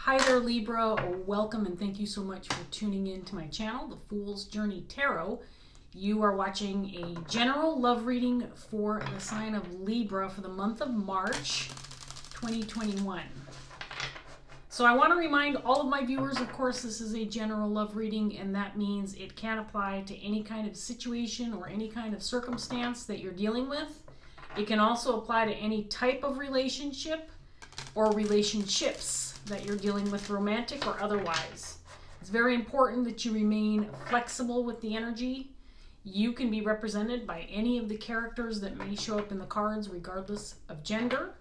Hi there, Libra. Welcome and thank you so much for tuning in to my channel, The Fool's Journey Tarot. You are watching a general love reading for the sign of Libra for the month of March 2021. So I want to remind all of my viewers, of course, this is a general love reading, and that means it can apply to any kind of situation or any kind of circumstance that you're dealing with. It can also apply to any type of relationship or relationships that you're dealing with, romantic or otherwise. It's very important that you remain flexible with the energy. You can be represented by any of the characters that may show up in the cards, regardless of gender.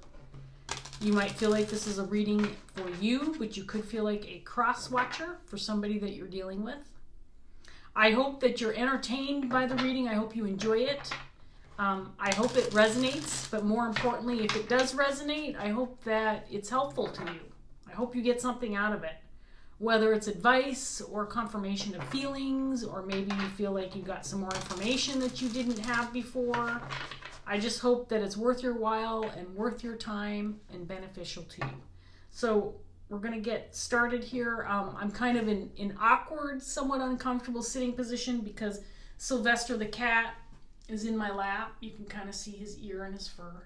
You might feel like this is a reading for you, but you could feel like a cross watcher for somebody that you're dealing with. I hope that you're entertained by the reading. I hope you enjoy it. I hope it resonates, but more importantly, if it does resonate, I hope that it's helpful to you. I hope you get something out of it, whether it's advice or confirmation of feelings, or maybe you feel like you got some more information that you didn't have before. I just hope that it's worth your while and worth your time and beneficial to you. So we're going to get started here. I'm kind of in awkward, somewhat uncomfortable sitting position because Sylvester the cat is in my lap. You can kind of see his ear and his fur.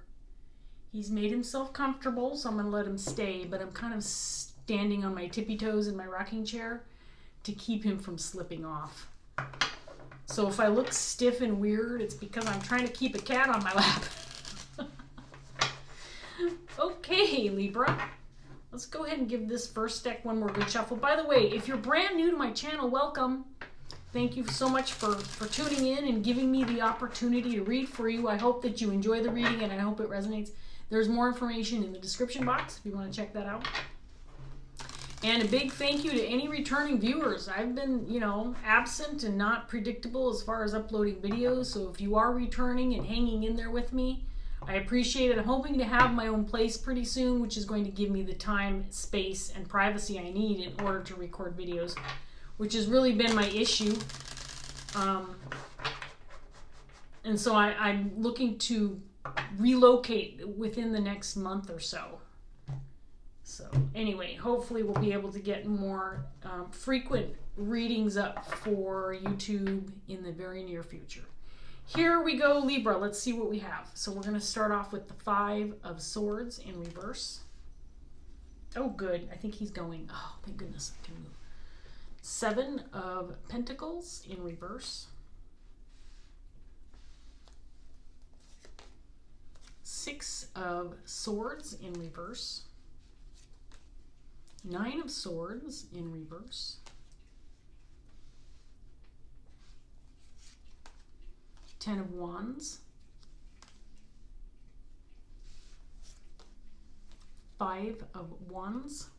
He's made himself comfortable, so I'm going to let him stay, but I'm kind of standing on my tippy toes in my rocking chair to keep him from slipping off. So if I look stiff and weird, it's because I'm trying to keep a cat on my lap. Okay, Libra. Let's go ahead and give this first deck one more good shuffle. By the way, if you're brand new to my channel, welcome. Thank you so much for tuning in and giving me the opportunity to read for you. I hope that you enjoy the reading and I hope it resonates. There's more information in the description box if you want to check that out. And a big thank you to any returning viewers. I've been, absent and not predictable as far as uploading videos. So if you are returning and hanging in there with me, I appreciate it. I'm hoping to have my own place pretty soon, which is going to give me the time, space, and privacy I need in order to record videos, which has really been my issue. And so I'm looking to relocate within the next month or so. So anyway, hopefully we'll be able to get more frequent readings up for YouTube in the very near future. Here we go, Libra. Let's see what we have. So we're going to start off with the Five of Swords in reverse. Oh, good. I think he's going. Oh, thank goodness I can move. Seven of Pentacles in reverse. Six of Swords in reverse. Nine of Swords in reverse. Ten of Wands. Five of Wands.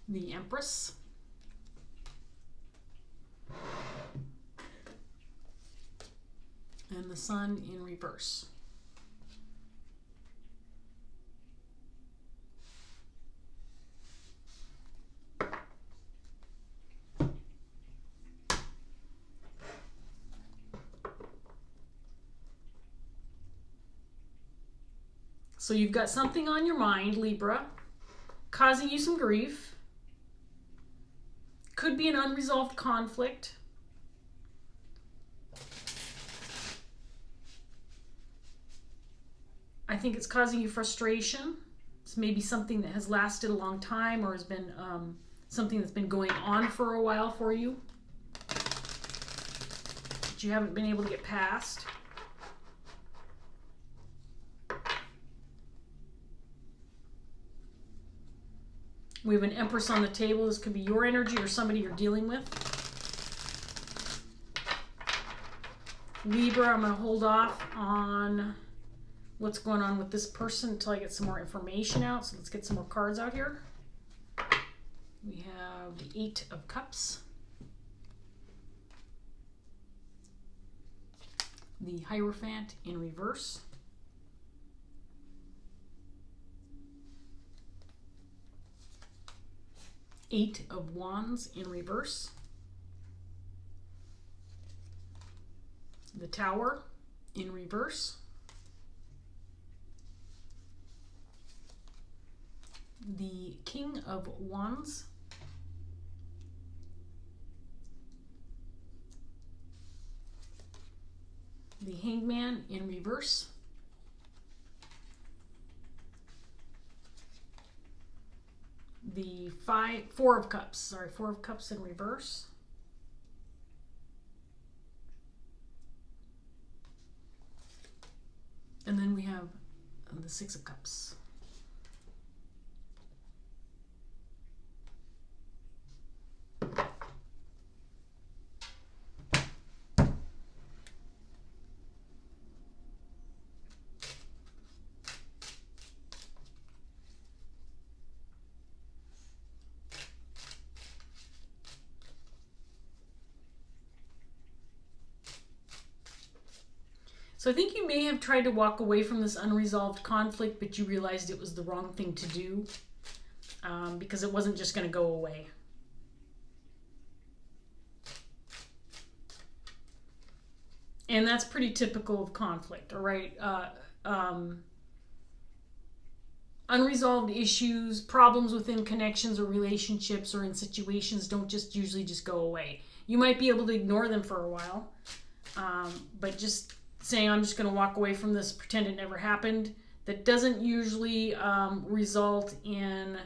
The Empress. And the Sun in reverse. So you've got something on your mind, Libra, causing you some grief. Could be an unresolved conflict. I think it's causing you frustration. It's maybe something that has lasted a long time or has been something that's been going on for a while for you that you haven't been able to get past. We have an Empress on the table. This could be your energy or somebody you're dealing with. Libra, I'm going to hold off on what's going on with this person until I get some more information out. So let's get some more cards out here. We have the Eight of Cups. The Hierophant in reverse. Eight of Wands in reverse. The Tower in reverse. King of Wands. The Hangman in reverse. The Four of Cups in reverse. And then we have the Six of Cups. So I think you may have tried to walk away from this unresolved conflict, but you realized it was the wrong thing to do because it wasn't just going to go away. And that's pretty typical of conflict, all right? Unresolved issues, problems within connections or relationships or in situations don't usually just go away. You might be able to ignore them for a while, but just saying I'm just going to walk away from this, pretend it never happened, that doesn't usually result in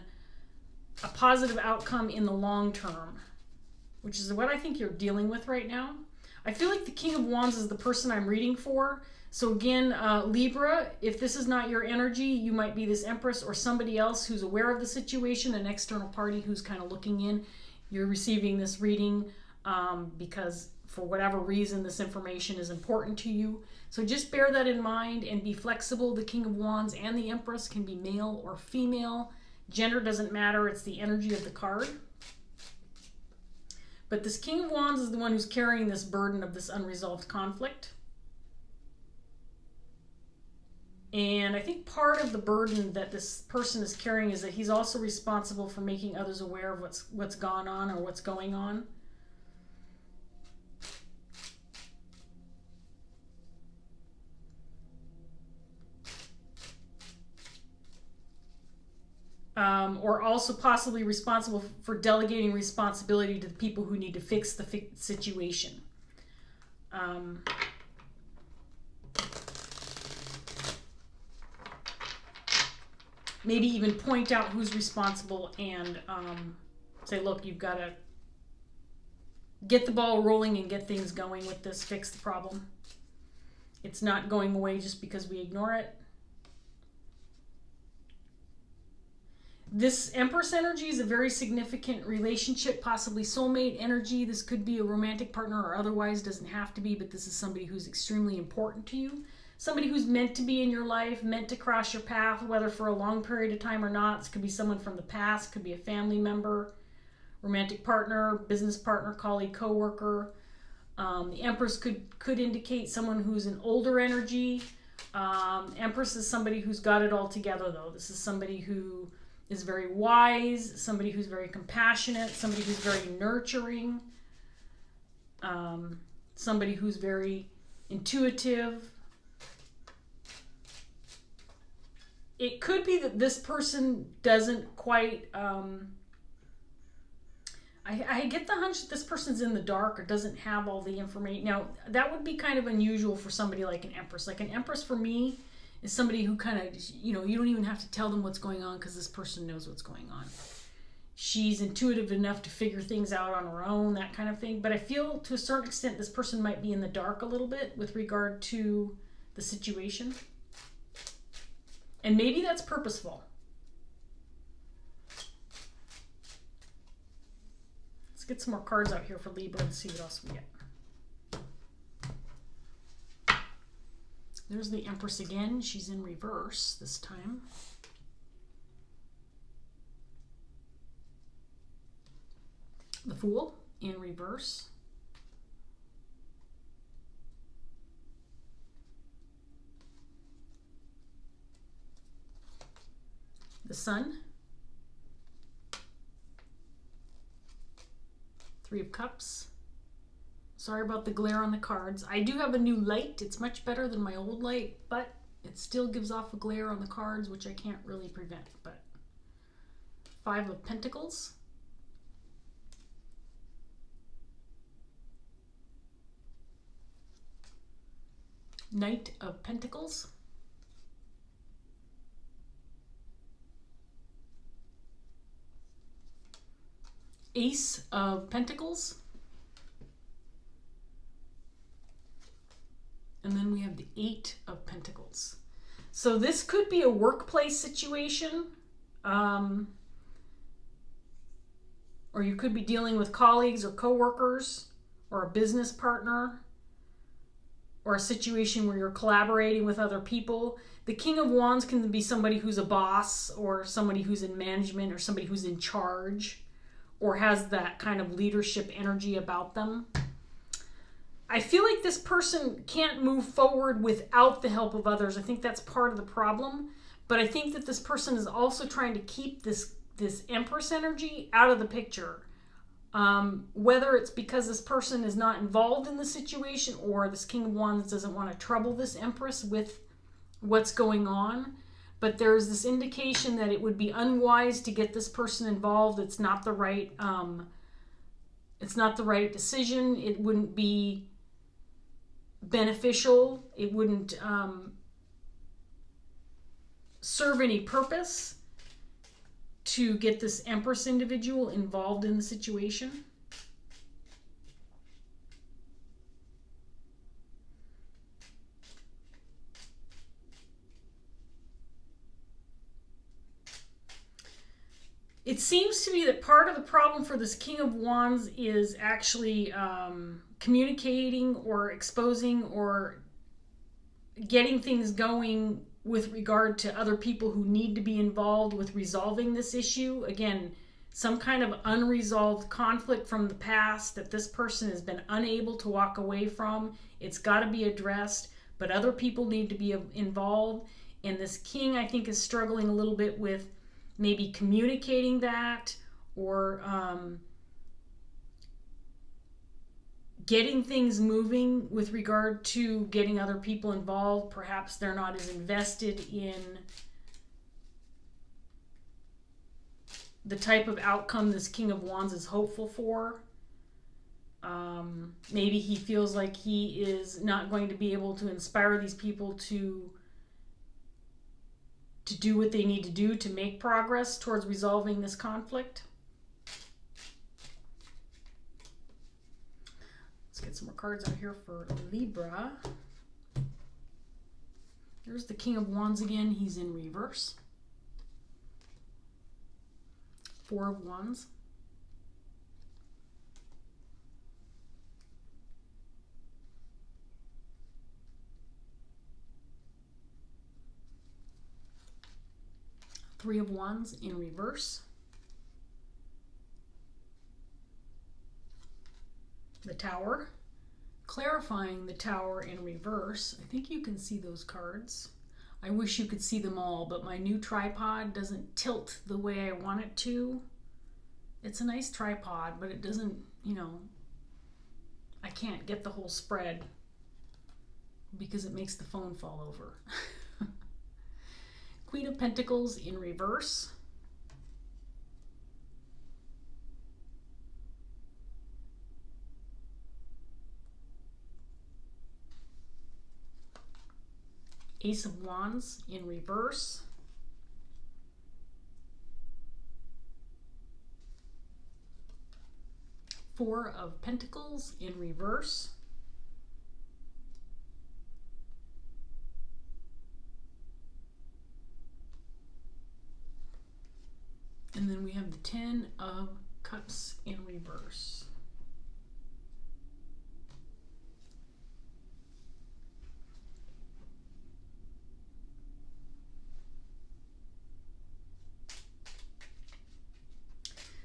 a positive outcome in the long term, which is what I think you're dealing with right now. I feel like the King of Wands is the person I'm reading for. So again, Libra, if this is not your energy, you might be this Empress or somebody else who's aware of the situation, an external party who's kind of looking in. You're receiving this reading because for whatever reason, this information is important to you. So just bear that in mind and be flexible. The King of Wands and the Empress can be male or female. Gender doesn't matter. It's the energy of the card. But this King of Wands is the one who's carrying this burden of this unresolved conflict. And I think part of the burden that this person is carrying is that he's also responsible for making others aware of what's gone on or what's going on. Or also possibly responsible for delegating responsibility to the people who need to fix the situation. Maybe even point out who's responsible and say, look, you've got to get the ball rolling and get things going with this, fix the problem. It's not going away just because we ignore it. This Empress energy is a very significant relationship, possibly soulmate energy. This could be a romantic partner or otherwise, doesn't have to be, but this is somebody who's extremely important to you. Somebody who's meant to be in your life, meant to cross your path, whether for a long period of time or not. This could be someone from the past, could be a family member, romantic partner, business partner, colleague, coworker. The Empress could indicate someone who's an older energy. Empress is somebody who's got it all together, though. This is somebody who is very wise, somebody who's very compassionate, somebody who's very nurturing, somebody who's very intuitive. It could be that this person doesn't quite, I get the hunch that this person's in the dark or doesn't have all the information. Now, that would be kind of unusual for somebody like an Empress. Like an Empress for me is somebody who kind of, you don't even have to tell them what's going on because this person knows what's going on. She's intuitive enough to figure things out on her own, that kind of thing. But I feel to a certain extent this person might be in the dark a little bit with regard to the situation. And maybe that's purposeful. Let's get some more cards out here for Libra and see what else we get. There's the Empress again. She's in reverse this time. The Fool in reverse. The Sun. Three of Cups. Sorry about the glare on the cards. I do have a new light. It's much better than my old light, but it still gives off a glare on the cards, which I can't really prevent. But Five of Pentacles, Knight of Pentacles, Ace of Pentacles, and then we have the Eight of Pentacles. So this could be a workplace situation, or you could be dealing with colleagues or coworkers or a business partner, or a situation where you're collaborating with other people. The King of Wands can be somebody who's a boss, or somebody who's in management, or somebody who's in charge, or has that kind of leadership energy about them. I feel like this person can't move forward without the help of others. I think that's part of the problem. But I think that this person is also trying to keep this Empress energy out of the picture. Whether it's because this person is not involved in the situation, or this King of Wands doesn't want to trouble this Empress with what's going on. But there's this indication that it would be unwise to get this person involved. It's not the right decision. It wouldn't be beneficial. It wouldn't serve any purpose to get this Empress individual involved in the situation. It seems to me that part of the problem for this King of Wands is actually communicating or exposing or getting things going with regard to other people who need to be involved with resolving this issue. Again, some kind of unresolved conflict from the past that this person has been unable to walk away from. It's got to be addressed, but other people need to be involved. And this King, I think, is struggling a little bit with maybe communicating that, or getting things moving with regard to getting other people involved. Perhaps they're not as invested in the type of outcome this King of Wands is hopeful for. Maybe he feels like he is not going to be able to inspire these people to do what they need to do to make progress towards resolving this conflict. Let's get some more cards out here for Libra. There's the King of Wands again. He's in reverse. Four of Wands. Three of Wands in reverse. The Tower. Clarifying the Tower in reverse. I think you can see those cards. I wish you could see them all, but my new tripod doesn't tilt the way I want it to. It's a nice tripod, but it doesn't, I can't get the whole spread because it makes the phone fall over. Queen of Pentacles in reverse. Ace of Wands in reverse. Four of Pentacles in reverse. And then we have the Ten of Cups in reverse.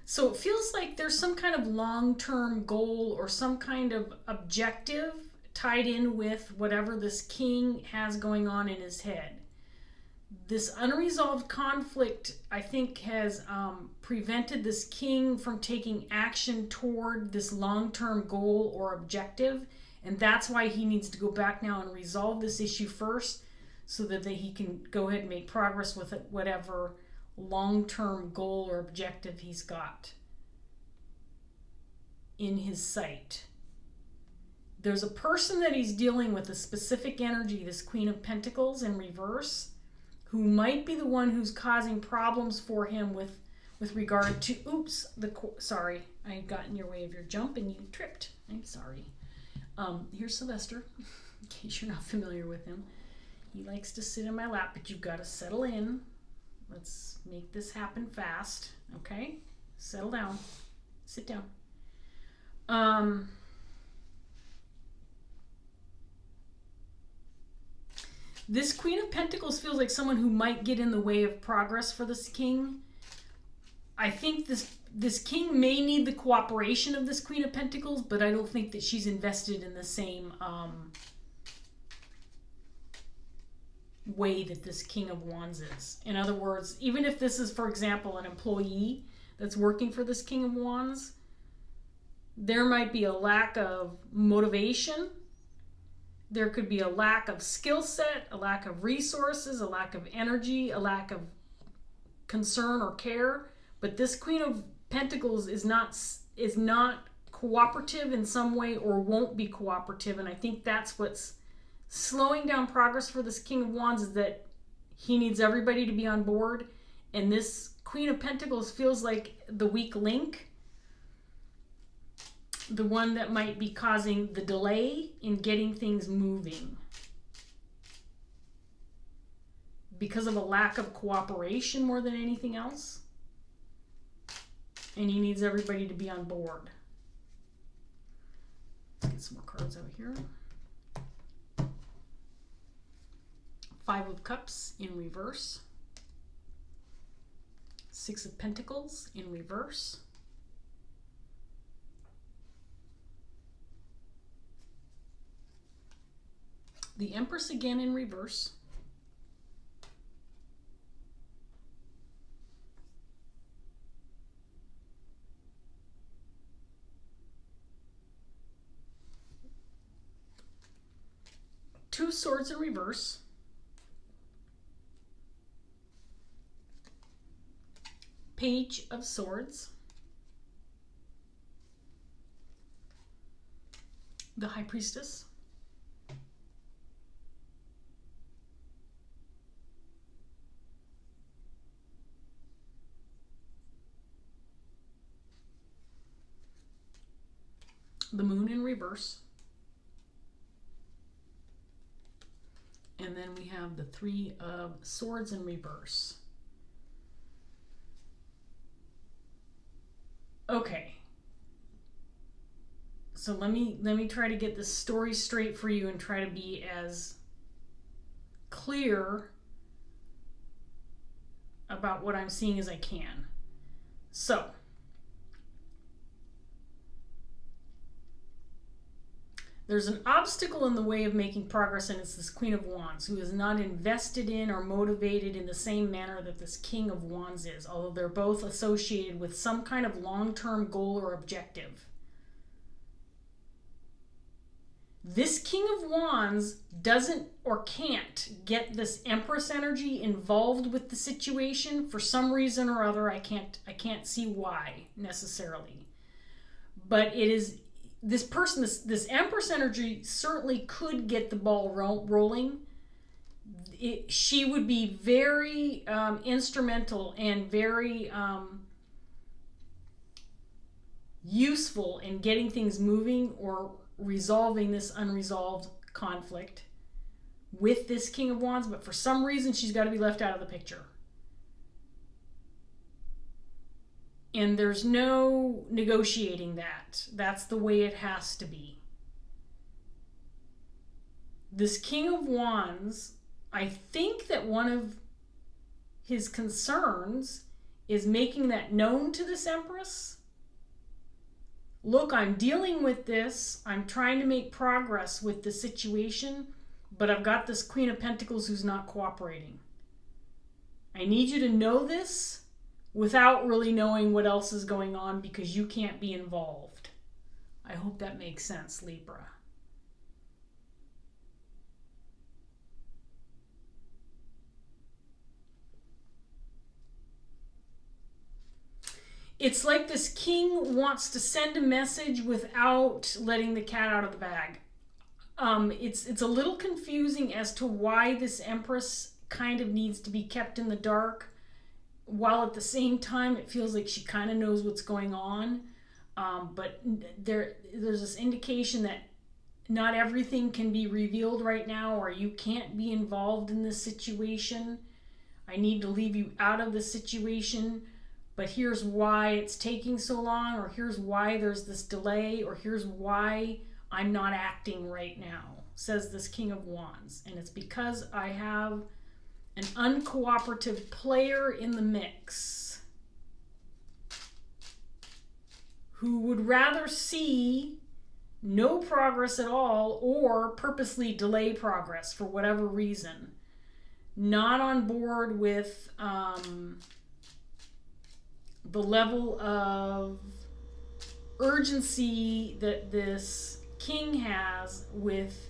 So it feels like there's some kind of long-term goal or some kind of objective tied in with whatever this King has going on in his head. This unresolved conflict, I think, has prevented this King from taking action toward this long-term goal or objective. And that's why he needs to go back now and resolve this issue first, so that he can go ahead and make progress with it, whatever long-term goal or objective he's got in his sight. There's a person that he's dealing with, a specific energy, this Queen of Pentacles in reverse, who might be the one who's causing problems for him with regard to, sorry, I got in your way of your jump and you tripped. I'm sorry. Here's Sylvester, in case you're not familiar with him. He likes to sit in my lap, but you've got to settle in. Let's make this happen fast, okay? Settle down. Sit down. This Queen of Pentacles feels like someone who might get in the way of progress for this king. I think this king may need the cooperation of this Queen of Pentacles, but I don't think that she's invested in the same way that this King of Wands is. In other words, even if this is, for example, an employee that's working for this King of Wands, there might be a lack of motivation. There could be a lack of skill set, a lack of resources, a lack of energy, a lack of concern or care. But this Queen of Pentacles is not cooperative in some way, or won't be cooperative. And I think that's what's slowing down progress for this King of Wands, is that he needs everybody to be on board. And this Queen of Pentacles feels like the weak link, the one that might be causing the delay in getting things moving because of a lack of cooperation more than anything else. And he needs everybody to be on board. Let's get some more cards over here. Five of Cups in reverse. Six of Pentacles in reverse. The Empress again in reverse. Two Swords in reverse. Page of Swords. The High Priestess. The Moon in reverse. And then we have the Three of Swords in reverse. Okay. So let me try to get this story straight for you and try to be as clear about what I'm seeing as I can. So, there's an obstacle in the way of making progress, and it's this Queen of Wands, who is not invested in or motivated in the same manner that this King of Wands is, although they're both associated with some kind of long-term goal or objective. This King of Wands doesn't or can't get this Empress energy involved with the situation for some reason or other. I can't see why necessarily. But it is this person, this Empress energy certainly could get the ball rolling. She would be very instrumental and very useful in getting things moving or resolving this unresolved conflict with this King of Wands, but for some reason she's got to be left out of the picture. And there's no negotiating that. That's the way it has to be. This King of Wands, I think that one of his concerns is making that known to this Empress. Look, I'm dealing with this. I'm trying to make progress with the situation, but I've got this Queen of Pentacles who's not cooperating. I need you to know this without really knowing what else is going on, because you can't be involved. I hope that makes sense, Libra. It's like this king wants to send a message without letting the cat out of the bag. It's a little confusing as to why this Empress kind of needs to be kept in the dark, while at the same time it feels like she kind of knows what's going on. But there's this indication that not everything can be revealed right now, or you can't be involved in this situation. I need to leave you out of the situation, but here's why it's taking so long, or here's why there's this delay, or here's why I'm not acting right now, says this King of Wands. And it's because I have an uncooperative player in the mix who would rather see no progress at all or purposely delay progress for whatever reason. Not on board with the level of urgency that this king has with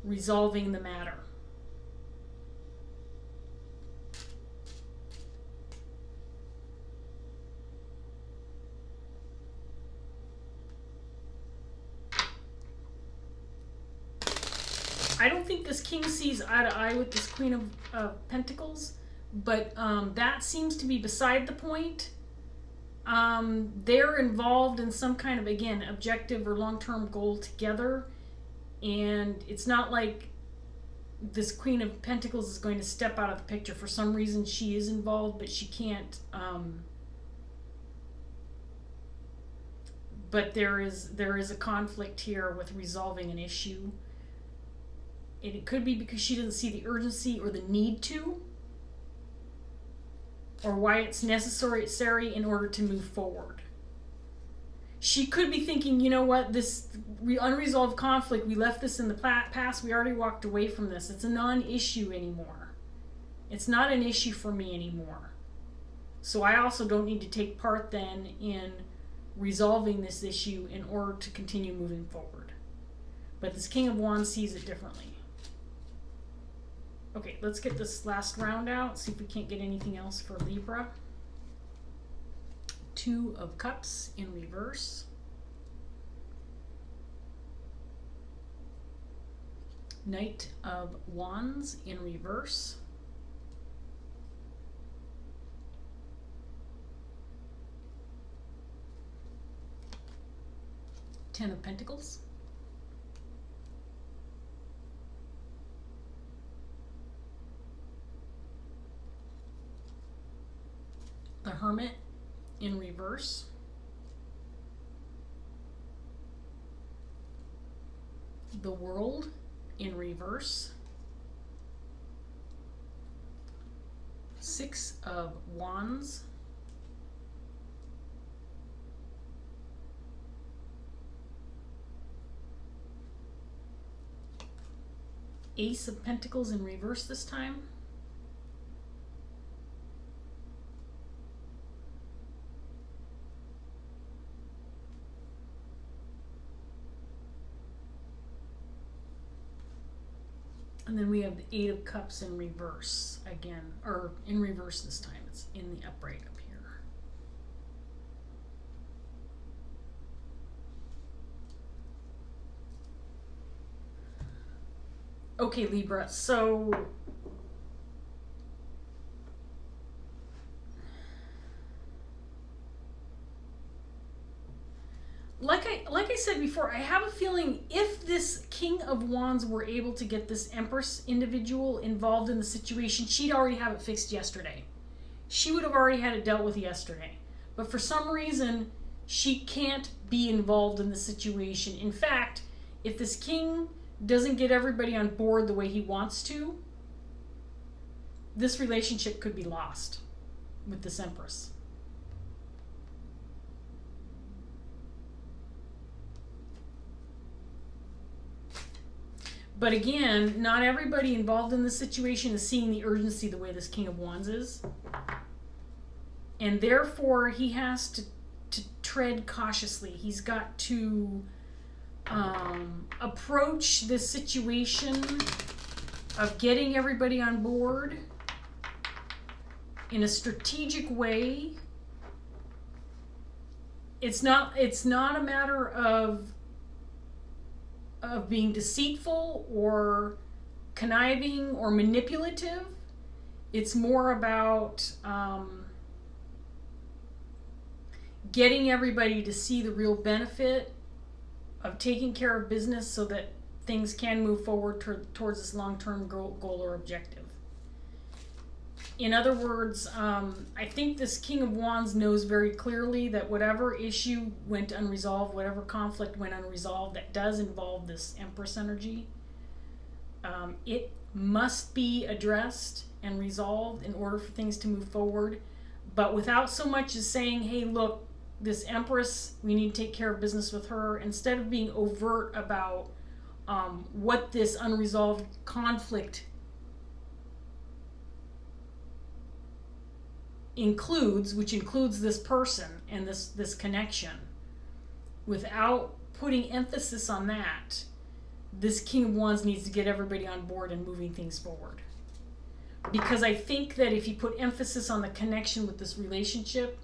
resolving the matter. I don't think this king sees eye to eye with this Queen of Pentacles, but that seems to be beside the point. They're involved in some kind of, again, objective or long-term goal together, and it's not like this Queen of Pentacles is going to step out of the picture. For some reason she is involved, but she can't. But there is a conflict here with resolving an issue. And it could be because she doesn't see the urgency or the need to, or why it's necessary in order to move forward. She could be thinking, you know what, this unresolved conflict, we left this in the past, we already walked away from this. It's a non-issue anymore. It's not an issue for me anymore. So I also don't need to take part then in resolving this issue in order to continue moving forward. But this King of Wands sees it differently. Okay, let's get this last round out, see if we can't get anything else for Libra. Two of Cups in reverse. Knight of Wands in reverse. Ten of Pentacles. The Hermit in reverse. The World in reverse. Six of Wands. Ace of Pentacles in reverse this time. And then we have the Eight of Cups in reverse again, or in reverse this time. It's in the upright up here. Okay, Libra, so like I said before, I have a feeling if this King of Wands were able to get this Empress individual involved in the situation, she'd already have it fixed yesterday. She would have already had it dealt with yesterday. But for some reason, she can't be involved in the situation. In fact, if this king doesn't get everybody on board the way he wants to, this relationship could be lost with this Empress. But again, not everybody involved in this situation is seeing the urgency the way this King of Wands is. And therefore, he has to tread cautiously. He's got to approach this situation of getting everybody on board in a strategic way it's not a matter of being deceitful or conniving or manipulative. It's more about getting everybody to see the real benefit of taking care of business so that things can move forward towards this long-term goal or objective. In other words, I think this King of Wands knows very clearly that whatever issue went unresolved, whatever conflict went unresolved that does involve this Empress energy, it must be addressed and resolved in order for things to move forward, but without so much as saying, hey, look, this Empress, we need to take care of business with her, instead of being overt about what this unresolved conflict includes, which includes this person and this connection. Without putting emphasis on that, this King of Wands needs to get everybody on board and moving things forward. Because I think that if you put emphasis on the connection with this relationship,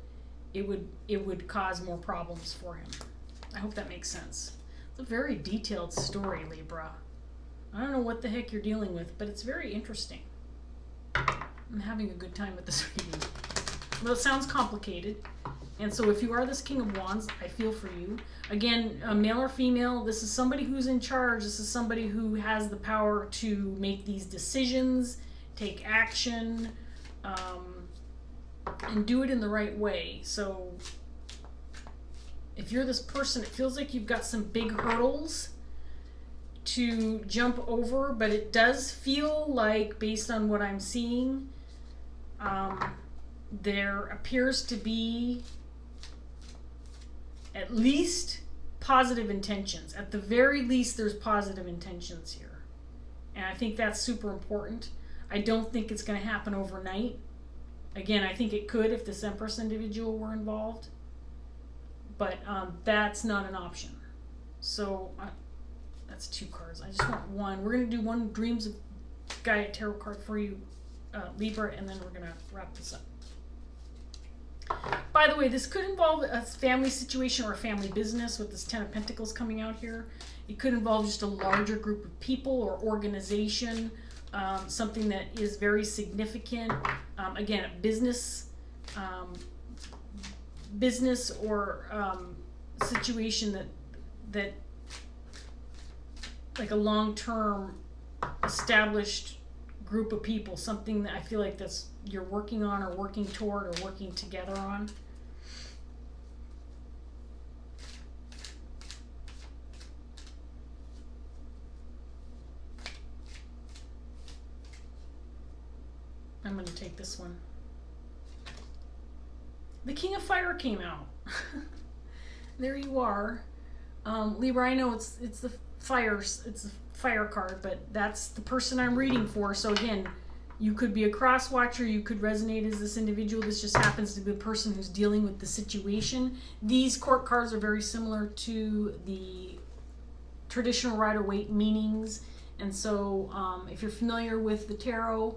it would cause more problems for him. I hope that makes sense. It's a very detailed story, Libra. I don't know what the heck you're dealing with, but it's very interesting. I'm having a good time with this reading. Well, it sounds complicated. And so if you are this King of Wands, I feel for you. Again, male or female, this is somebody who's in charge. This is somebody who has the power to make these decisions, take action, and do it in the right way. So if you're this person, it feels like you've got some big hurdles to jump over, but it does feel like, based on what I'm seeing, there appears to be at least positive intentions. At the very least, there's positive intentions here. And I think that's super important. I don't think it's going to happen overnight. Again, I think it could if this Empress individual were involved. But that's not an option. So that's 2 cards. I just want 1. We're going to do 1 Dreams of Gaia tarot card for you, Libra, and then we're going to wrap this up. By the way, this could involve a family situation or a family business with this 10 of Pentacles coming out here. It could involve just a larger group of people or organization, something that is very significant. Again, a business or situation that like a long-term established group of people, something that I feel like that's you're working on or working toward or working together on. I'm going to take this one. The King of Fire came out. There you are. Libra, I know it's the fire card, but that's the person I'm reading for. So again, you could be a cross watcher, you could resonate as this individual. This just happens to be the person who's dealing with the situation. These court cards are very similar to the traditional Rider-Waite meanings. And so if you're familiar with the tarot,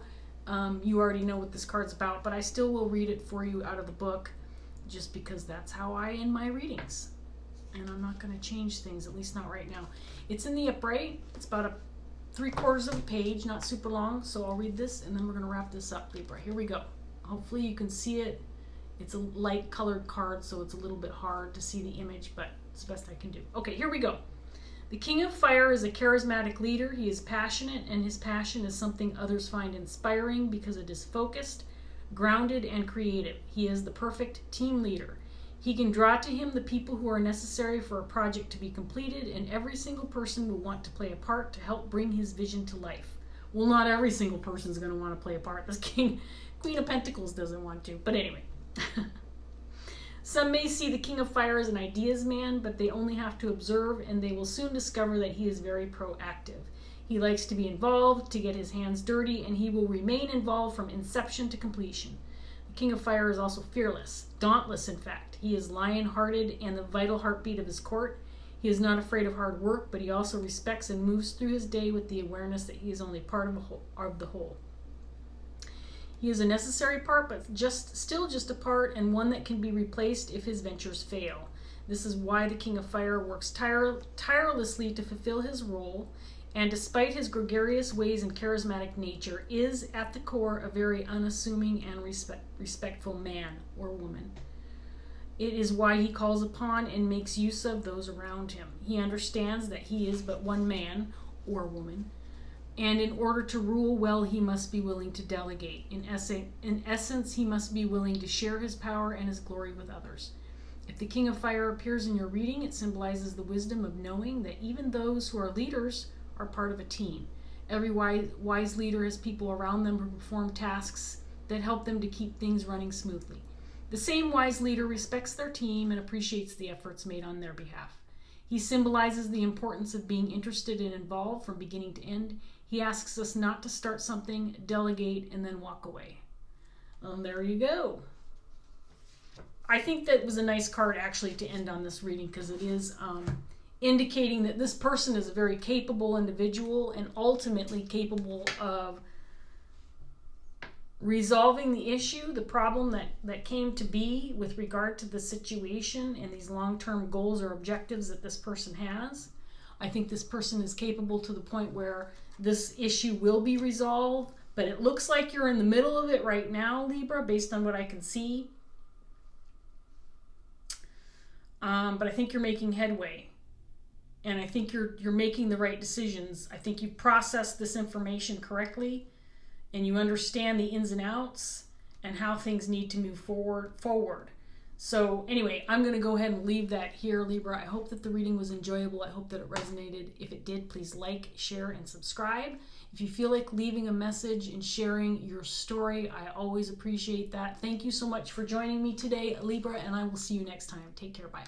you already know what this card's about, but I still will read it for you out of the book just because that's how I end my readings. And I'm not going to change things, at least not right now. It's in the upright. It's about 3/4 of a page, not super long, so I'll read this and then we're going to wrap this up, Libra. Here we go. Hopefully you can see it. It's a light colored card, so it's a little bit hard to see the image, but it's the best I can do. Okay, here we go. The King of Fire is a charismatic leader. He is passionate, and his passion is something others find inspiring because it is focused, grounded, and creative. He is the perfect team leader. He can draw to him the people who are necessary for a project to be completed, and every single person will want to play a part to help bring his vision to life. Well, not every single person is going to want to play a part. This Queen of Pentacles doesn't want to, but anyway. Some may see the King of Fire as an ideas man, but they only have to observe, and they will soon discover that he is very proactive. He likes to be involved, to get his hands dirty, and he will remain involved from inception to completion. The King of Fire is also fearless, dauntless in fact. He is lion-hearted and the vital heartbeat of his court. He is not afraid of hard work, but he also respects and moves through his day with the awareness that he is only part of the whole. He is a necessary part, but still just a part, and one that can be replaced if his ventures fail. This is why the King of Fire works tirelessly to fulfill his role, and despite his gregarious ways and charismatic nature, is at the core a very unassuming and respectful man or woman. It is why he calls upon and makes use of those around him. He understands that he is but one man or woman, and in order to rule well, he must be willing to delegate. In essence, he must be willing to share his power and his glory with others. If the King of Fire appears in your reading, it symbolizes the wisdom of knowing that even those who are leaders are part of a team. Every wise leader has people around them who perform tasks that help them to keep things running smoothly. The same wise leader respects their team and appreciates the efforts made on their behalf. He symbolizes the importance of being interested and involved from beginning to end. He asks us not to start something, delegate, and then walk away. There you go. I think that was a nice card actually to end on this reading, because it is indicating that this person is a very capable individual and ultimately capable of resolving the issue, the problem that came to be with regard to the situation and these long-term goals or objectives that this person has. I think this person is capable to the point where this issue will be resolved, but it looks like you're in the middle of it right now, Libra, based on what I can see. But I think you're making headway, and I think you're making the right decisions. I think you've processed this information correctly, and you understand the ins and outs and how things need to move forward. So anyway, I'm going to go ahead and leave that here, Libra. I hope that the reading was enjoyable. I hope that it resonated. If it did, please like, share, and subscribe. If you feel like leaving a message and sharing your story, I always appreciate that. Thank you so much for joining me today, Libra, and I will see you next time. Take care. Bye.